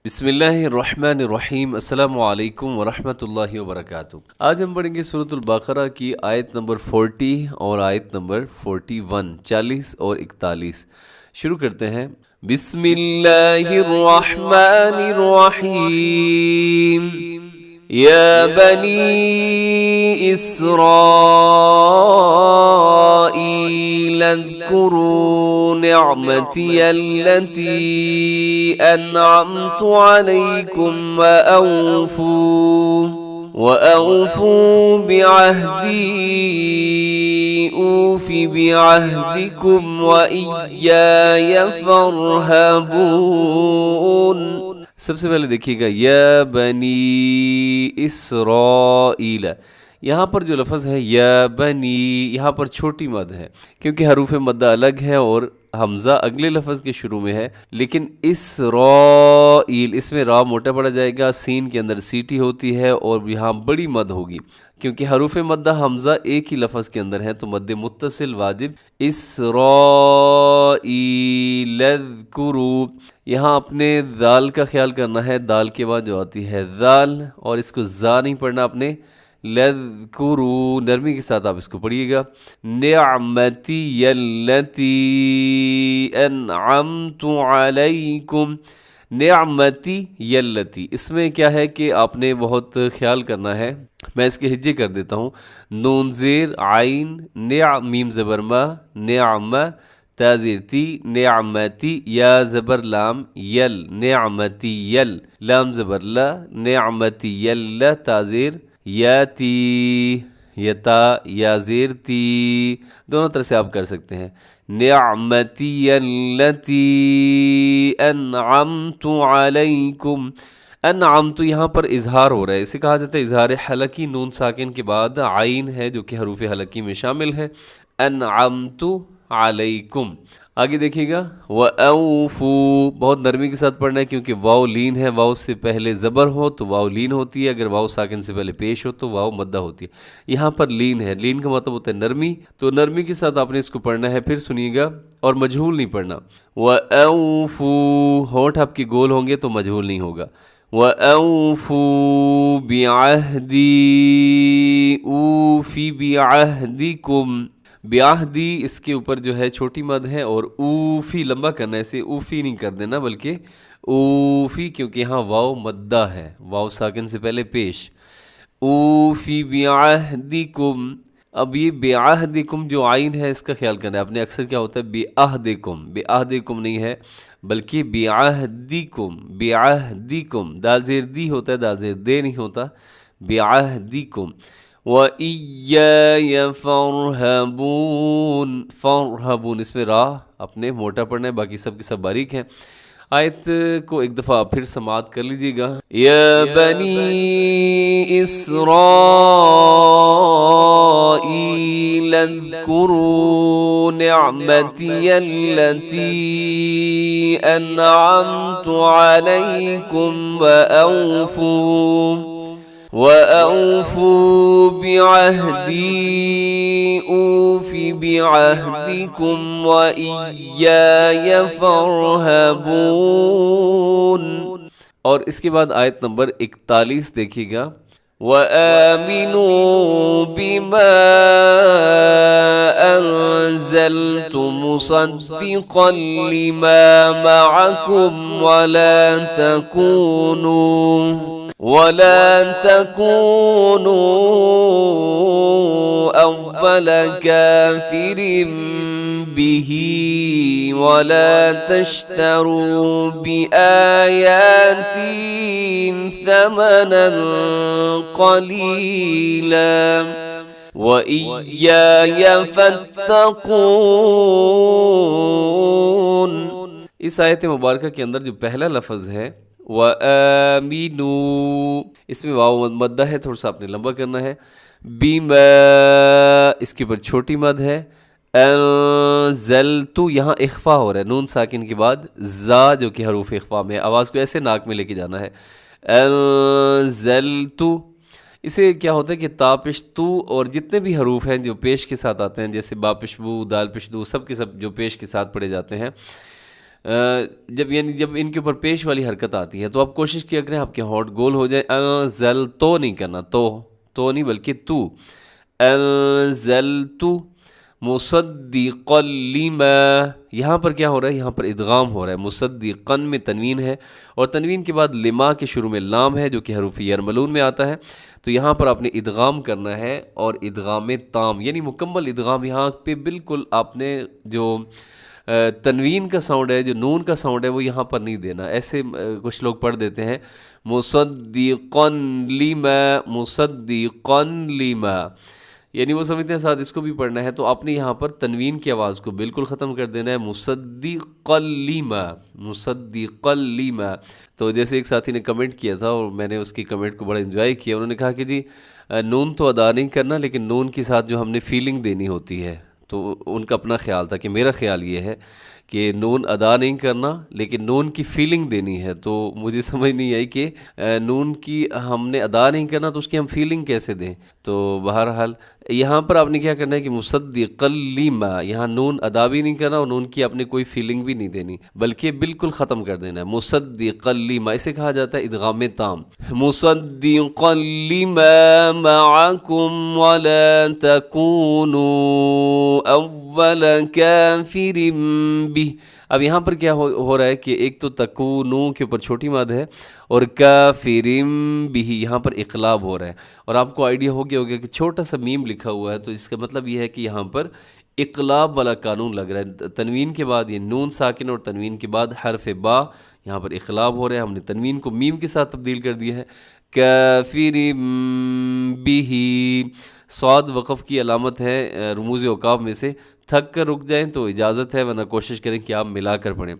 بسم اللہ الرحمن الرحیم۔ السلام علیکم ورحمۃ اللہ وبرکاتہ۔ آج ہم پڑھیں گے سورۃ البقرہ کی آیت نمبر 40 اور آیت نمبر 41، 40 اور 41۔ شروع کرتے ہیں۔ بسم اللہ الرحمن الرحیم۔ یا بنی اسرائیل اذکروا نعمتی التي انعمت علیکم وأوفوا بعهدی اوف بعهدکم وإیای فارہبون۔ سب سے پہلے دیکھیے گا یا بنی اسرائیل، یہاں پر جو لفظ ہے یا بنی، یہاں پر چھوٹی مد ہے کیونکہ حروف مدہ الگ ہے اور حمزہ اگلے لفظ کے شروع میں ہے، لیکن اسرائیل اس میں را موٹا پڑا جائے گا، سین کے اندر سیٹی ہوتی ہے اور یہاں بڑی مد ہوگی کیونکہ حروف مدہ حمزہ ایک ہی لفظ کے اندر ہے تو مد متصل واجب۔ اسرائیل اذکروا، یہاں اپنے دال کا خیال کرنا ہے، دال کے بعد جو آتی ہے دال، اور اس کو زا نہیں پڑھنا اپنے، لذکروا نرمی کے ساتھ آپ اس کو پڑھیے گا۔ نعمتی التی انعمت علیکم، نعمتی یلتی، اس میں کیا ہے کہ آپ نے بہت خیال کرنا ہے، میں اس کے ہجے کر دیتا ہوں۔ نون زیر عین، میم زبر ما، نعم تا زیر تی، نعمتی، یا زبر لام یل، نعمتی یل، لام زبر لا، نعمتی یل تا زیر یاتی، یتا یا زیر تی، دونوں طرح سے آپ کر سکتے ہیں۔ نعمتی التی انعمت علیکم، انعمت یہاں پر اظہار ہو رہا ہے، اسے کہا جاتا ہے اظہار حلقی، نون ساکن کے بعد عین ہے جو کہ حروف حلقی میں شامل ہے۔ انعمت علیکم، آگے دیکھیے گا وَأَوْفُوا، بہت نرمی کے ساتھ پڑھنا ہے کیونکہ واو لین ہے، واو سے پہلے زبر ہو تو واو لین ہوتی ہے، اگر واو ساکن سے پہلے پیش ہو تو واو مدہ ہوتی ہے، یہاں پر لین ہے، لین کا مطلب ہوتا ہے نرمی، تو نرمی کے ساتھ آپ نے اس کو پڑھنا ہے۔ پھر سنیے گا اور مجہول نہیں پڑھنا، وَأَوْفُوا، ہونٹ آپ کے گول ہوں گے تو مجہول نہیں ہوگا۔ وَأَوْفُوا بِعَهْدِي أُوفِ بِعَهْدِكُمْ، بیاہدی اس کے اوپر جو ہے چھوٹی مد ہے اور اوفی لمبا کرنا ہے، اسے اوفی نہیں کر دینا بلکہ اوفی، کیونکہ یہاں واو مدہ ہے، واو ساکن سے پہلے پیش۔ اوفی بعہدکم، اب یہ بعہدکم جو عین ہے اس کا خیال کرنا ہے، اپنے اکثر کیا ہوتا ہے بعہدکم، بعہدکم نہیں ہے بلکہ بعہدکم، بعہدکم، دال زیر دی ہوتا ہے، دال زیر دے نہیں ہوتا، بعہدکم۔ وَإِيَّایَ فَارْہَبُونَ، فَارْہَبُونَ اس میں را اپنے موٹا پڑھنا ہے، باقی سب کے سب باریک ہیں۔ آیت کو ایک دفعہ پھر سماعت کر لیجئے گا۔ یا بنی اسرائیل اذکروا نعمتی التی انعمت علیکم وَأَوْفُوا بِعَهْدِي أُوفِ بِعَهْدِكُمْ وَإِيَّایَ فَارْہَبُونَ۔ اور اس کے بعد آیت نمبر 41 دیکھیے گا۔ وَآمِنُوا بِمَا أَنزَلْتُ مُصَدِّقًا لِمَا مَعَكُمْ وَلَا تَكُونُوا أَوَّلَ كَافِرٍ بِهِ وَلَا تَشْتَرُوا بِآيَاتِي ثَمَنًا قَلِيلًا وَإِيَّایَ فَاتَّقُونَ۔ اس آیت مبارکہ کے اندر جو پہلا لفظ ہے وَآمِنُوا، اس میں واو مدہ ہے، تھوڑا سا آپ نے لمبا کرنا ہے۔ بِمَا، اس کے اوپر چھوٹی مد ہے۔ انزلتو، یہاں اخفا ہو رہا ہے، نون ساکن کے بعد زا جو کہ حروف اخفا میں ہے، آواز کو ایسے ناک میں لے کے جانا ہے۔ انزلتو، اسے کیا ہوتا ہے کہ تا پیش تو اور جتنے بھی حروف ہیں جو پیش کے ساتھ آتے ہیں، جیسے با پیش بو، دال پیش دو، سب کے سب جو پیش کے ساتھ پڑھے جاتے ہیں، جب ان کے اوپر پیش والی حرکت آتی ہے تو آپ کوشش کیا کریں آپ کے ہونٹ گول ہو جائیں. انزل تو نہیں کرنا، تو نہیں بلکہ تو. انزلت مصدقا لما، یہاں پر کیا ہو رہا ہے؟ یہاں پر ادغام ہو رہا ہے. مصدقا میں تنوین ہے اور تنوین کے بعد لما کے شروع میں لام ہے جو کہ حروف یرملون میں آتا ہے. تو یہاں پر آپ نے ادغام کرنا ہے اور ادغام تام یعنی مکمل ادغام. یہاں پہ بالکل آپ نے جو تنوین کا ساؤنڈ ہے، جو نون کا ساؤنڈ ہے، وہ یہاں پر نہیں دینا. ایسے کچھ لوگ پڑھ دیتے ہیں مصدقا لما، مصدقا لما، یعنی وہ سمجھتے ہیں ساتھ اس کو بھی پڑھنا ہے. تو آپ نے یہاں پر تنوین کی آواز کو بالکل ختم کر دینا ہے. مصدقا لما، مصدقا لما. تو جیسے ایک ساتھی نے کمنٹ کیا تھا اور میں نے اس کی کمنٹ کو بڑا انجوائے کیا. انہوں نے کہا کہ جی نون تو ادا نہیں کرنا لیکن نون کے ساتھ جو ہم نے فیلنگ دینی ہوتی ہے. تو ان کا اپنا خیال تھا کہ میرا خیال یہ ہے کہ نون ادا نہیں کرنا لیکن نون کی فیلنگ دینی ہے. تو مجھے سمجھ نہیں آئی کہ نون کی ہم نے ادا نہیں کرنا تو اس کی ہم فیلنگ کیسے دیں. تو بہرحال یہاں پر آپ نے کیا کرنا ہے کہ مصدقا لما، یہاں نون ادا بھی نہیں کرنا اور نون کی آپ نے کوئی فیلنگ بھی نہیں دینی بلکہ بالکل ختم کر دینا ہے. مصدقا لما، اسے کہا جاتا ہے ادغام تام. مصدقا لما معکم ولا تکونوا اول کافر بہ. اب یہاں پر کیا ہو رہا ہے کہ ایک تو تکونو کے اوپر چھوٹی مد ہے اور کافرم بھی یہاں پر اقلاب ہو رہا ہے. اور آپ کو آئیڈیا ہو گیا کہ چھوٹا سا میم لکھا ہوا ہے تو اس کا مطلب یہ ہے کہ یہاں پر اقلاب والا قانون لگ رہا ہے. تنوین کے بعد یہ نون ساکن اور تنوین کے بعد حرف با، یہاں پر اقلاب ہو رہا ہے. ہم نے تنوین کو میم کے ساتھ تبدیل کر دیا ہے. کافرم بھی، صاد وقف کی علامت ہے رموز اوقاف میں سے. تھک کر رک جائیں تو اجازت ہے ورنہ کوشش کریں کہ آپ ملا کر پڑھیں.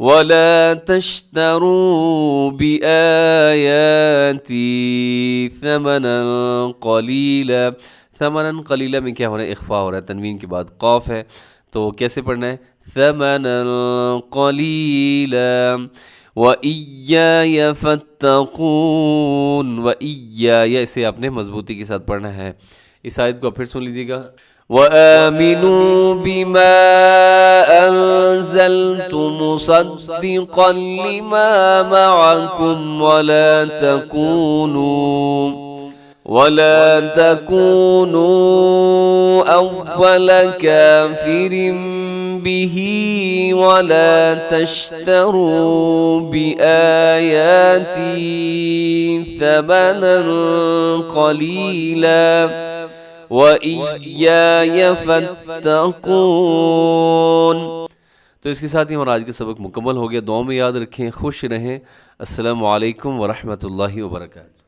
وَلَا تَشْتَرُوا بِآيَاتِي ثَمَنًا قَلِيلًا. ثَمَنًا قَلِيلًا میں کیا ہو رہا ہے؟ اخفاء ہو رہا ہے. تنوین کے بعد قاف ہے تو کیسے پڑھنا ہے؟ ثَمَنًا قَلِيلًا وَإِيَّايَ فَاتَّقُونَ. وَإِيَّايَ، اسے آپ نے مضبوطی کے ساتھ پڑھنا ہے. اس آیت کو پھر سن لیجیے گا. وَآمِنُوا بِمَا أَنزَلْتُ مُصَدِّقًا لِمَا مَعَكُمْ وَلَا تَكُونُوا أَوَّلَ كَافِرٍ بِهِ وَلَا تَشْتَرُوا بِآيَاتِي ثَمَنًا قَلِيلًا وَإِيَّايَ فَاتَّقُونَ. تو اس کے ساتھ ہی ہمارا آج کا سبق مکمل ہو گیا. دعاؤں میں یاد رکھیں، خوش رہیں. السلام علیکم ورحمۃ اللہ وبرکاتہ.